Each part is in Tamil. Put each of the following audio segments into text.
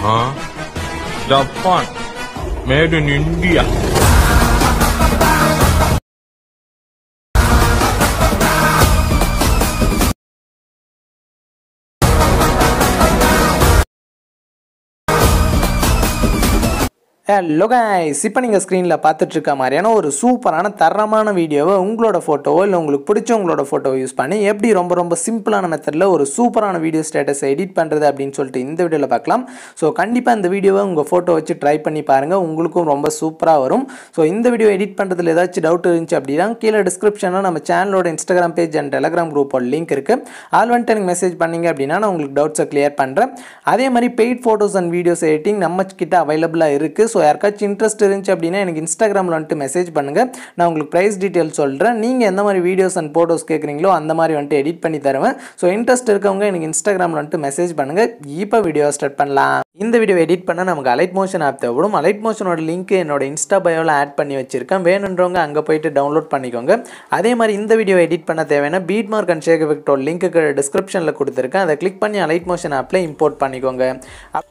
Japan, made in India. Hello guys, இப்போ நீங்க ஸ்கிரீன்ல பார்த்துட்டு இருக்க மாதிரியான ஒரு சூப்பரான தரமான வீடியோவை உங்களோட போட்டோவோ இல்ல உங்களுக்கு பிடிச்ச உங்களோட போட்டோவை யூஸ் பண்ணி எப்படி ரொம்ப சிம்பிளான மெத்தட்ல ஒரு சூப்பரான வீடியோ ஸ்டேட்டஸ் எடிட் பண்றது அப்படினு சொல்லிட்டு இந்த வீடியோல பார்க்கலாம். சோ கண்டிப்பா இந்த வீடியோவை உங்க போட்டோ வச்சு ட்ரை பண்ணி பாருங்க, உங்களுக்கும் ரொம்ப சூப்பரா வரும். சோ இந்த வீடியோ எடிட் பண்றதுல ஏதாச்சும் டவுட் இருந்துச்சு அப்படினா கீழ டிஸ்கிரிப்ஷன்ல நம்ம சேனலோட Instagram பேஜ் and Telegram குரூப்போட லிங்க் இருக்கு. ஆல் ஒன் டைம் மெசேஜ் பண்ணீங்க அப்படினா நான் உங்களுக்கு டவுட்ஸை கிளியர் பண்றேன். அதே மாதிரி paid photos and videos editing நம்ம கிட்ட அவேலபிளா இருக்கு. So யாருக்காச்சும் இன்ட்ரெஸ்ட் இருந்துச்சு அப்படினா எனக்கு Instagramல வந்துட்டு மெசேஜ் பண்ணுங்க, நான் உங்களுக்கு பிரைஸ் டீடைல்ஸ் சொல்றேன். நீங்க எந்த மாதிரி வீடியோஸ் and போட்டோஸ் கேக்குறீங்களோ அந்த மாதிரி வந்துட்டு எடிட் பண்ணி தருவேன். சோ இன்ட்ரெஸ்ட் இருக்கவங்க எனக்கு Instagramல வந்துட்டு மெசேஜ் பண்ணுங்க. இப்போ வீடியோ ஸ்டார்ட் பண்ணலாம். இந்த வீடியோ எடிட் பண்ண நமக்கு Alight Motion ஆப் தேவைப்படும். Alight Motionோட லிங்க் என்னோட இன்ஸ்டா பயோல ஆட் பண்ணி வச்சிருக்கேன், வேணும்ன்றவங்க அங்க போய்ட்டு டவுன்லோட் பண்ணிக்கோங்க. அதே மாதிரி இந்த வீடியோ எடிட் பண்ண தேவையான பீட் மார்க் அண்ட் ஷேக் எஃபெக்ட்டோட லிங்க் டிஸ்கிரிப்ஷன்ல கொடுத்திருக்கேன், அதை கிளிக் பண்ணி Alight Motion ஆப்ல இம்போர்ட் பண்ணிக்கோங்க.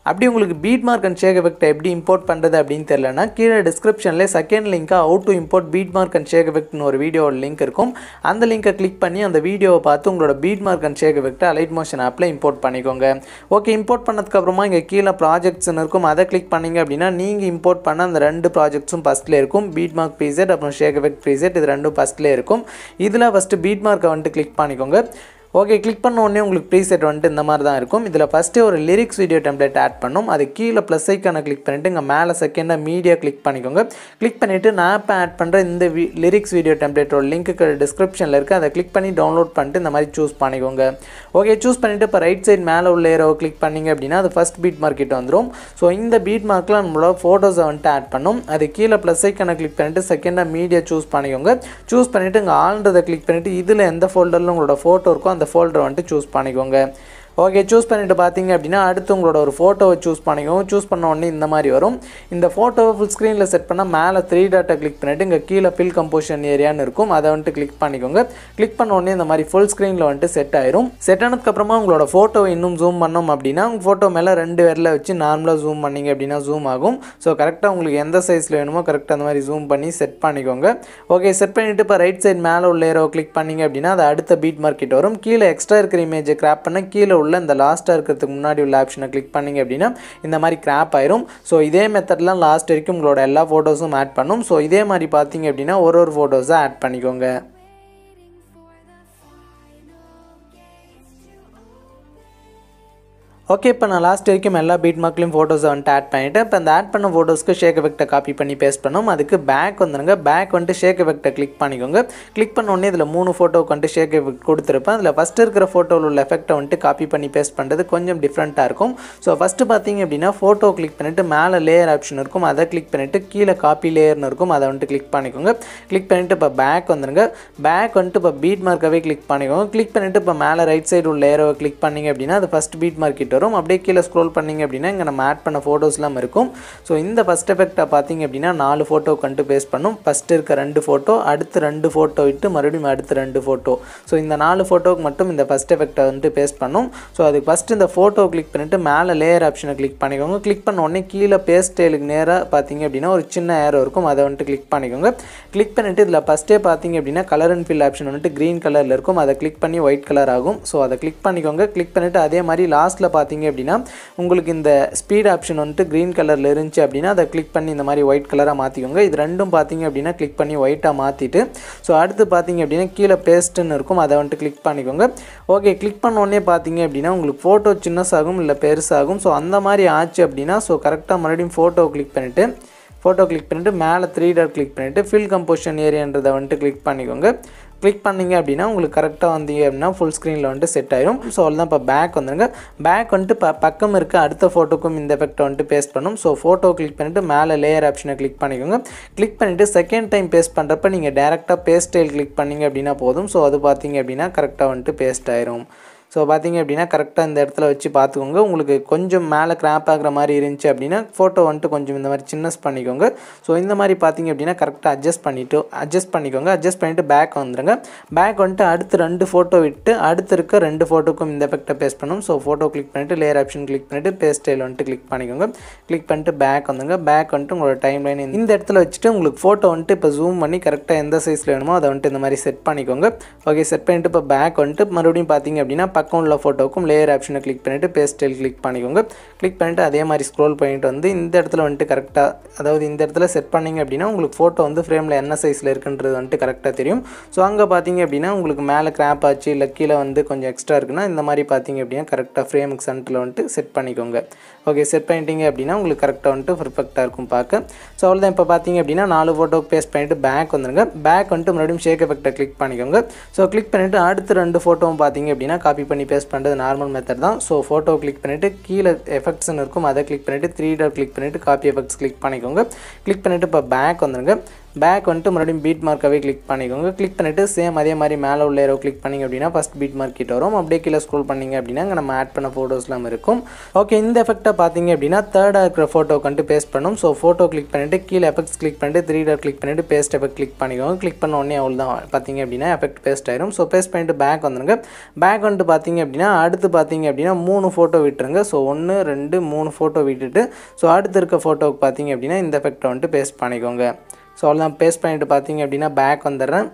அப்படி உங்களுக்கு beat mark and shake effect எப்படி இம்போர்ட் பண்றது அப்படினு தெரியலனா கீழ டிஸ்கிரிப்ஷன்ல செகண்ட் லிங்கா how to import bead mark and shake effect னு ஒரு வீடியோ லிங்க் இருக்கும். அந்த லிங்கை கிளிக் பண்ணி அந்த வீடியோவை பார்த்து உங்களோட bead mark and shake effect Alight Motion ஆப்ல இம்போர்ட் பண்ணிக்கோங்க. ஓகே, இம்போர்ட் பண்ணதுக்கு அப்புறமா இங்க கீழ ப்ராஜெக்ட்ஸ் இருக்கும், அதை கிளிக் பண்ணீங்க அப்படினா நீங்க இம்போர்ட் பண்ண அந்த ரெண்டு ப்ராஜெக்ட்ஸும் ஃபர்ஸ்ட்ல இருக்கும். bead mark preset அப்புறம் shake effect preset, இது ரெண்டும் ஃபர்ஸ்ட்ல இருக்கும். இதுல ஃபர்ஸ்ட் bead mark வந்து கிளிக் பண்ணிக்கோங்க. ஓகே, கிளிக் பண்ண உடனே உங்களுக்கு ப்ரீசெட் வந்துட்டு இந்த மாதிரி தான் இருக்கும். இதில் ஃபஸ்ட்டு ஒரு லிரிக்ஸ் வீடியோ டெம்ப்ளேட் ஆட் பண்ணும். அது கீழே ப்ளஸ் ஐக்கானை கிளிக் பண்ணிவிட்டு இங்கே மேலே செகண்டாக மீடியா கிளிக் பண்ணிக்கோங்க. கிளிக் பண்ணிவிட்டு நான் இப்போ ஆட் பண்ணுற இந்த லிரிக்ஸ் வீடியோ டெம்ப்ளேட்டோட லிங்க்கு டிஸ்கிரிப்ஷனில் இருக்குது, அதை கிளிக் பண்ணி டவுன்லோட் பண்ணிட்டு இந்த மாதிரி சூஸ் பண்ணிக்கோங்க. ஓகே, சூஸ் பண்ணிவிட்டு இப்போ ரைட் சைட் மேலே உள்ள ஏரோவை கிளிக் பண்ணிங்க அப்படின்னா அது ஃபஸ்ட் பீட் மார்க்கிட்ட வந்துடும். ஸோ இந்த பீட் மார்க்கில் நம்மளோட ஃபோட்டோஸை வந்துட்டு ஆட் பண்ணும். அது கீழே ப்ளஸ் ஐக்கானை கிளிக் பண்ணிவிட்டு செகண்டாக மீடியா சூஸ் பண்ணிக்கோங்க. சூஸ் பண்ணிவிட்டு இங்கே ஆல்ன்றதை கிளிக் பண்ணிவிட்டு இதில் எந்த ஃபோல்டரில் உங்களோட ஃபோட்டோ இருக்கோ அந்த ஃபோல்டரை வந்துட்டு சூஸ் பண்ணிக்கோங்க. ஓகே, சூஸ் பண்ணிட்டு பார்த்தீங்க அப்படின்னா அடுத்து உங்களோட ஒரு ஃபோட்டோவை சூஸ் பண்ணிக்கோங்க. சூஸ் பண்ண உடனே இந்த மாதிரி வரும். இந்த ஃபோட்டோவை ஃபுல் ஸ்க்ரீனில் செட் பண்ணால் மேலே 3 டாட்டை கிளிக் பண்ணிவிட்டு இங்கே கீழே ஃபில் கம்போசிஷன் ஏரியான்னு இருக்கும், அதை வந்துட்டு கிளிக் பண்ணிக்கோங்க. கிளிக் பண்ண உடனே இந்த மாதிரி ஃபுல் ஸ்க்ரீனில் வந்துட்டு செட் ஆயிரும். செட் ஆனதுக்கப்புறமா உங்களோட ஃபோட்டோவை இன்னும் ஜூம் பண்ணோம் அப்படின்னா உங்கள் ஃபோட்டோ மேலே 2 விரலை வச்சு நார்மலாக ஜூம் பண்ணிங்க அப்படின்னா ஜூம் ஆகும். ஸோ கரெக்டாக உங்களுக்கு எந்த சைஸில் வேணுமோ கரெக்டாக அந்த மாதிரி ஜூம் பண்ணி செட் பண்ணிக்கோங்க. ஓகே, செட் பண்ணிவிட்டு இப்போ ரைட் சைட் மேலே உள்ள ஏரோவை கிளிக் பண்ணிங்க அப்படின்னா அது அடுத்த பீட் மார்க்கிட்ட வரும். கீழே எக்ஸ்ட்ரா இருக்கிற இமேஜை கிராப் பண்ண கீழே உள்ள இந்த லாஸ்ட்டாக இருக்கிறதுக்கு முன்னாடி உள்ள ஆப்ஷனை கிளிக் பண்ணிங்க அப்படின்னா இந்த மாதிரி கிராப் ஆயிரும். ஸோ இதே மெத்தட்லாம் லாஸ்ட் வரைக்கும் உங்களோட எல்லா ஃபோட்டோஸும் ஆட் பண்ணும். ஸோ இதே மாதிரி பார்த்தீங்க அப்படின்னா ஒரு ஃபோட்டோஸை ஆட் பண்ணிக்கோங்க. ஓகே, இப்போ நான் லாஸ்ட் வரைக்கும் எல்லா பீட் மார்க்லையும் ஃபோட்டோஸை வந்துட்டு ஆட் பண்ணிவிட்டேன். இப்போ அந்த ஆட் பண்ண ஃபோட்டோஸ்க்கு ஷேக் எஃபெக்ட்டை காப்பி பண்ணி பேஸ்ட் பண்ணோம். அதுக்கு பேக் வந்துடுங்க. பேக் வந்துட்டு ஷேக் எஃபெக்ட்டை கிளிக் பண்ணிக்கோங்க. கிளிக் பண்ண உடனே இதில் 3 ஃபோட்டோவுக்கு வந்துட்டு ஷேக் எஃபெக்ட் கொடுத்துருப்பேன். அதில் ஃபஸ்ட்டு இருக்கிற ஃபோட்டோவில் உள்ள எஃபெக்ட்டை வந்துட்டு காப்பி பண்ணி பேஸ்ட் பண்ணுறது கொஞ்சம் டிஃப்ரெண்ட்டாக இருக்கும். ஸோ ஃபஸ்ட்டு பார்த்தீங்க அப்படின்னா ஃபோட்டோ கிளிக் பண்ணிவிட்டு மேலே லேயர் ஆப்ஷன் இருக்கும், அதை கிளிக் பண்ணிவிட்டு கீழே காப்பி லேயர்னு இருக்கும், அதை வந்துட்டு கிளிக் பண்ணிக்கோங்க. கிளிக் பண்ணிவிட்டு இப்போ பேக் வந்துடுங்க. பேக் வந்துட்டு இப்போ பீட் மார்க்காகவே கிளிக் பண்ணிக்கோங்க. கிளிக் பண்ணிவிட்டு இப்போ மேலே ரைட் சைடு உள்ள லேயரை கிளிக் பண்ணிங்க அப்படின்னா அது ஃபஸ்ட் பீட் மார்க்கிட்ட வரும். அப்படியே கீழே ஸ்க்ரோல் பண்ணிங்க அப்படின்னா இங்கே நம்ம ஆட் பண்ண ஃபோட்டோஸ்லாம் இருக்கும். ஸோ இந்த ஃபஸ்ட் எஃபெக்ட்டை பார்த்தீங்க அப்படின்னா 4 ஃபோட்டோ கண்டு பேஸ்ட் பண்ணும். ஃபஸ்ட்டு இருக்க 2 ஃபோட்டோ, அடுத்து 2 ஃபோட்டோ விட்டு மறுபடியும் அடுத்து 2 ஃபோட்டோ. ஸோ இந்த 4 ஃபோட்டோவுக்கு மட்டும் இந்த ஃபஸ்ட் எஃபெக்ட்டை வந்துட்டு பேஸ்ட் பண்ணும். ஸோ அதுக்கு ஃபஸ்ட்டு இந்த ஃபோட்டோ கிளிக் பண்ணிவிட்டு மேலே லேயர் ஆப்ஷனை கிளிக் பண்ணிக்கோங்க. கிளிக் பண்ண உடனே கீழே பேஸ்ட் ஸ்டைலுக்கு நேராக பார்த்தீங்க அப்படின்னா ஒரு சின்ன ஏரோ இருக்கும், அதை வந்துட்டு கிளிக் பண்ணிக்கோங்க. கிளிக் பண்ணிவிட்டு இதில் ஃபஸ்ட்டே பார்த்தீங்க அப்படின்னா கலர் அண்ட் ஃபில் ஆப்ஷன் வந்துட்டு க்ரீன் கலரில் இருக்கும், அதை கிளிக் பண்ணி ஒயிட் கலர் ஆகும். ஸோ அதை கிளிக் பண்ணிக்கோங்க. கிளிக் பண்ணிவிட்டு அதே மாதிரி லாஸ்ட்டில் பார்த்தீங்க அப்படின்னா உங்களுக்கு இந்த ஸ்பீட் ஆப்ஷன் வந்துட்டு க்ரீன் கலரில் இருந்துச்சு அப்படின்னா அதை கிளிக் பண்ணி இந்த மாதிரி ஒயிட் கலராக மாற்றிக்கோங்க. இது ரெண்டும் பார்த்தீங்க அப்படின்னா கிளிக் பண்ணி ஒயிட்டாக மாற்றிட்டு ஸோ அடுத்து பார்த்தீங்க அப்படின்னா கீழே பேஸ்ட்டுன்னு இருக்கும், அதை வந்துட்டு கிளிக் பண்ணிக்கோங்க. ஓகே, கிளிக் பண்ண உடனே பார்த்தீங்க அப்படின்னா உங்களுக்கு ஃபோட்டோ சின்னசாகும் இல்லை பெருசாகும். ஸோ அந்த மாதிரி ஆச்சு அப்படின்னா ஸோ கரெக்டாக மறுபடியும் ஃபோட்டோ கிளிக் பண்ணிவிட்டு மேலே 3 டாட் கிளிக் பண்ணிவிட்டு ஃபில் கம்போசிஷன் ஏரியான்றதை வந்துட்டு கிளிக் பண்ணிக்கோங்க. கிளிக் பண்ணிங்க அப்படின்னா உங்களுக்கு கரெக்டாக வந்தீங்க அப்படின்னா ஃபுல் ஸ்க்ரீனில் வந்துட்டு செட் ஆயிரும். ஸோ அவ்வளோதான். இப்போ பேக் வந்துடுங்க. பேக் வந்துட்டு பக்கம் இருக்க அடுத்த ஃபோட்டோக்கும் இந்த எஃபெக்ட்டை வந்துட்டு பேஸ்ட் பண்ணும். ஸோ ஃபோட்டோ கிளிக் பண்ணிவிட்டு மேலே லேயர் ஆப்ஷனை கிளிக் பண்ணிக்கோங்க. கிளிக் பண்ணிவிட்டு செகண்ட் டைம் பேஸ்ட் பண்ணுறப்ப நீங்கள் டேரெக்டாக பேஸ்ட் ஸ்டைல் கிளிக் பண்ணிங்க அப்படின்னா போதும். ஸோ அது பார்த்தீங்க அப்படின்னா கரெக்டாக வந்துட்டு பேஸ்ட் ஆயிரும். ஸோ பார்த்தீங்க அப்படின்னா கரெக்டாக இந்த இடத்துல வச்சு பார்த்துக்கோங்க. உங்களுக்கு கொஞ்சம் மேலே கிராப் ஆகிற மாதிரி இருந்துச்சு அப்படின்னா ஃபோட்டோ வந்துட்டு கொஞ்சம் இந்த மாதிரி சின்னஸ் பண்ணிக்கோங்க. ஸோ இந்த மாதிரி பார்த்தீங்க அப்படின்னா கரெக்டாக அட்ஜஸ்ட் பண்ணிக்கோங்க. அட்ஜஸ்ட் பண்ணிவிட்டு பேக் வந்துடுங்க. பேக் வந்துட்டு அடுத்து 2 ஃபோட்டோ விட்டு அடுத்து இருக்க 2 ஃபோட்டோக்கும் இந்த எஃபெக்டை பேஸ்ட் பண்ணணும். ஸோ ஃபோட்டோ கிளிக் பண்ணிவிட்டு லேயர் ஆப்ஷன் கிளிக் பண்ணிவிட்டு பேஸ்ட் ஸ்டைல் வந்துட்டு கிளிக் பண்ணிக்கோங்க. கிளிக் பண்ணிட்டு பேக் வந்துங்க. பேக் வந்துட்டு உங்களோட டைம் லைன் இந்த இடத்துல வச்சுட்டு உங்களுக்கு ஃபோட்டோ வந்துட்டு இப்போ ஜூம் பண்ணி கரெக்டாக எந்த சைஸில் வேணுமோ அதை வந்துட்டு இந்த மாதிரி செட் பண்ணிக்கோங்க. ஓகே, செட் பண்ணிவிட்டு இப்போ பேக் வந்துட்டு மறுபடியும் பார்த்தீங்க அப்படின்னா பக்கம் உள்ள ஃபோட்டோக்கும் லேயர் ஆப்ஷனை கிளிக் பண்ணிவிட்டு பேஸ்ட் ஸ்டைல் கிளிக் பண்ணிக்கோங்க. கிளிக் பண்ணிவிட்டு அதே மாதிரி ஸ்க்ரோல் பண்ணிட்டு வந்து இந்த இடத்துல வந்துட்டு கரெக்டாக, அதாவது இந்த இடத்துல செட் பண்ணிங்க அப்படின்னா உங்களுக்கு ஃபோட்டோ வந்து ஃப்ரேமில் என்ன சைஸில் இருக்குன்றது வந்துட்டு கரெக்டாக தெரியும். ஸோ அங்கே பார்த்தீங்க அப்படின்னா உங்களுக்கு மேலே கிராப் ஆச்சு இல்லை கீழே வந்து கொஞ்சம் எக்ஸ்ட்ரா இருக்குன்னா இந்த மாதிரி பார்த்தீங்க அப்படின்னா கரெக்டாக ஃப்ரேமுக்கு சென்டரில் வந்துட்டு செட் பண்ணிக்கோங்க. ஓகே, செட் பண்ணிட்டீங்க அப்படின்னா உங்களுக்கு கரெக்டாக வந்துட்டு பர்ஃபெக்டாக இருக்கும் பார்க்க. ஸோ அவ்வளோதான். இப்போ பார்த்தீங்க அப்படின்னா 4 ஃபோட்டோக்கு பேஸ்ட் பண்ணிவிட்டு பேக் வந்துடுங்க. பேக் வந்துட்டு மறுபடியும் ஷேக் எஃபெக்டை கிளிக் பண்ணிக்கோங்க. ஸோ கிளிக் பண்ணிவிட்டு அடுத்து 2 ஃபோட்டோவும் பார்த்தீங்க அப்படின்னா காப்பி பண்ணி பேஸ்ட் பண்ணுறது நார்மல் மெத்தட் தான். ஸோ ஃபோட்டோ கிளிக் பண்ணிவிட்டு கீழே எஃபெக்ட்ஸ்னு இருக்கும் அதை கிளிக் பண்ணிவிட்டு 3 டாட் கிளிக் பண்ணிவிட்டு காப்பி எஃபெக்ட்ஸ் கிளிக் பண்ணிக்கோங்க. கிளிக் பண்ணிவிட்டு இப்போ பேக் வந்துடுங்க. பேக் வந்துட்டு மறுபடியும் பீட் மார்க்காகவே கிளிக் பண்ணிக்கோங்க. கிளிக் பண்ணிவிட்டு சேம் அதே மாதிரி மேலே உள்ள ஏரோ கிளிக் பண்ணிங்க அப்படின்னா ஃபஸ்ட் பீட் மார்க் கிட்ட வரும். அப்படியே கீழே ஸ்க்ரோல் பண்ணிங்க அப்படின்னா இங்கே நம்ம ஆட் பண்ண ஃபோட்டோஸ்லாம் இருக்கும். ஓகே, இந்த எஃபெக்ட்டை பார்த்தீங்க அப்படின்னா தேர்டாக இருக்கிற ஃபோட்டோக்கு வந்துட்டு பேஸ்ட் பண்ணும். ஸோ ஃபோட்டோ கிளிக் பண்ணிவிட்டு கீழே எஃபெக்ட்ஸ் கிளிக் பண்ணிட்டு 3 டாட் கிளிக் பண்ணிவிட்டு பேஸ்ட் எஃபெக்ட் கிளிக் பண்ணிக்கோங்க. கிளிக் பண்ண உடனே அவ்வளோ தான் பார்த்தீங்க அப்படின்னா எஃபெக்ட் பேஸ்ட் ஆயிரும். ஸோ பேஸ்ட் பண்ணிட்டு பேக் வந்துடுங்க. பேக் வந்துட்டு பார்த்தீங்க அப்படின்னா அடுத்து பார்த்தீங்க அப்படின்னா 3 ஃபோட்டோ விட்டுருங்க. ஸோ 1 2 3 ஃபோட்டோ விட்டுட்டு ஸோ அடுத்து இருக்க ஃபோட்டோவுக்கு பார்த்தீங்க அப்படின்னா இந்த எஃபெக்ட்டை வந்துட்டு பேஸ்ட் பண்ணிக்கோங்க. ஸோ அவ்வளோதான். பேஸ்ட் பண்ணிவிட்டு பார்த்தீங்க அப்படின்னா பேக் வந்துடுறேன்.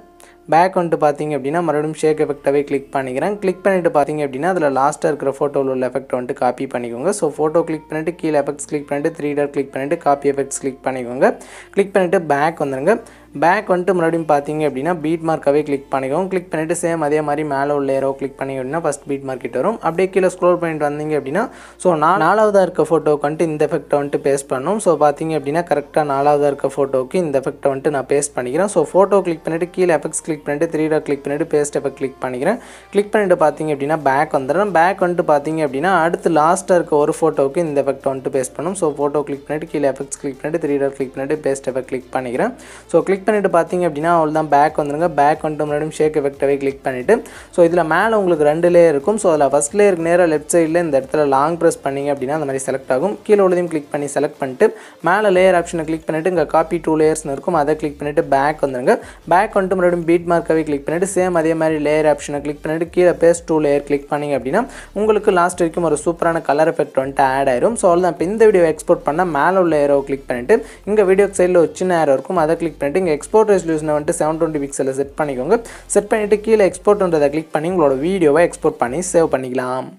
பேக் வந்துட்டு பார்த்தீங்க அப்படின்னா மறுபடியும் ஷேக் எஃபெக்டாகவே கிளிக் பண்ணிக்கிறேன். கிளிக் பண்ணிவிட்டு பார்த்தீங்க அப்படின்னா அதில் லாஸ்ட்டாக இருக்கிற ஃபோட்டோவில் உள்ள எஃபெக்ட் வந்துட்டு காப்பி பண்ணிக்கோங்க. ஸோ ஃபோட்டோ கிளிக் பண்ணிவிட்டு கீழே எஃபெக்ட்ஸ் கிளிக் பண்ணிவிட்டு 3 டாட் கிளிக் பண்ணிவிட்டு காப்பி எஃபெக்ட்ஸ் கிளிக் பண்ணிக்கோங்க. கிளிக் பண்ணிவிட்டு பேக் வந்துடுங்க. பேக் வந்துட்டு மறுபடியும் பார்த்தீங்க அப்படின்னா பீட் மார்க்காகவே கிளிக் பண்ணிக்கோங்க. கிளிக் பண்ணிவிட்டு சேம் அதே மாதிரி மேலே உள்ள ஏரோ கிளிக் பண்ணிங்க அப்படின்னா ஃபஸ்ட் பீட் மார்க் கிட்ட வரும். அப்படியே கீழே ஸ்க்ரோல் பண்ணிட்டு வந்தீங்க அப்படின்னா ஸோ 4வதாக இருக்க ஃபோட்டோவுக்கு வந்துட்டு இந்த எஃபெக்ட்டை வந்துட்டு பேஸ்ட் பண்ணணும். ஸோ பார்த்தீங்க அப்படின்னா கரெக்டாக 4வதாக இருக்க ஃபோட்டோவுக்கு இந்த எஃபெக்ட்டை வந்துட்டு நான் பேஸ்ட் பண்ணிக்கிறேன். ஸோ ஃபோட்டோ கிளிக் பண்ணிவிட்டு கீழே எஃபெக்ட்ஸ் கிளிக் பண்ணிவிட்டு 3 டாட் கிளிக் பண்ணிவிட்டு பேஸ்ட் எஃபெக்ட் கிளிக் பண்ணிக்கிறேன். கிளிக் பண்ணிவிட்டு பார்த்தீங்க அப்படின்னா பேக் வந்துடுறேன். பேக் வந்துட்டு பார்த்தீங்க அப்படின்னா அடுத்து லாஸ்ட்டாக இருக்க ஒரு ஃபோட்டோவுக்கு இந்த எஃபெக்ட்டை வந்துட்டு பேஸ்ட் பண்ணணும். ஸோ ஃபோட்டோ கிளிக் பண்ணிவிட்டு கீழே எஃபெக்ட்ஸ் கிளிக் பண்ணிவிட்டு 3 டாட் கிளிக் பண்ணிவிட்டு பேஸ்ட் எஃபெக்ட் கிளிக் பண்ணிக்கிறேன். ஸோ கிளிக் பண்ணிவிட்டு பார்த்தீங்க அப்படின்னா அவ்வளோதான். பேக் வந்துடுங்க. பேக் வந்துட்டு மறுபடியும் ஷேக் எஃபெக்டாகவே கிளிக் பண்ணிவிட்டு ஸோ இதில் மேலே உங்களுக்கு 2 லேயர் இருக்கும். ஸோ அதில் ஃபஸ்ட் லேயருக்கு நேராக லெஃப்ட் சைடில் இந்த இடத்துல லாங் ப்ரெஸ் பண்ணிங்க அப்படின்னா அந்த மாதிரி செலக்ட் ஆகும். கீழே உள்ளதையும் கிளிக் பண்ணி செலக்ட் பண்ணிட்டு மேலே லேயர் ஆப்ஷனை கிளிக் பண்ணிவிட்டு இங்கே காப்பி 2 லேயர்ஸ்னு இருக்கும் அதை கிளிக் பண்ணிவிட்டு பேக் வந்துடுங்க. பேக் வந்துட்டு மறுபடியும் பீட் மார்க்காகவே கிளிக் பண்ணிவிட்டு சேம் அதே மாதிரி லேயர் ஆப்ஷனை கிளிக் பண்ணிவிட்டு கீழே பேஸ்ட் 2 லேயர் கிளிக் பண்ணிங்க அப்படின்னா உங்களுக்கு லாஸ்ட் வரைக்கும் ஒரு சூப்பரான கலர் எஃபெக்ட் வந்துட்டு ஆட் ஆயிரும். ஸோ அவ்வளோதான். இப்போ இந்த வீடியோ எக்ஸ்போர்ட் பண்ணால் மேலே உள்ள ஏரோ கிளிக் பண்ணிவிட்டு இங்கே வீடியோ சைடில் ஒரு சின்ன ஏரோ இருக்கும் அதை கிளிக் பண்ணிவிட்டு இங்கே எக்ஸ்போர்ட் ரெசல்யூஷனை வந்துட்டு 720 பிக்சலில் செட் பண்ணிக்கோங்க. செட் பண்ணிவிட்டு கீழே எக்ஸ்போர்ட்ன்றதை கிளிக் பண்ணி உங்களோட வீடியோவை எக்ஸ்போர்ட் பண்ணி சேவ் பண்ணிக்கலாம்.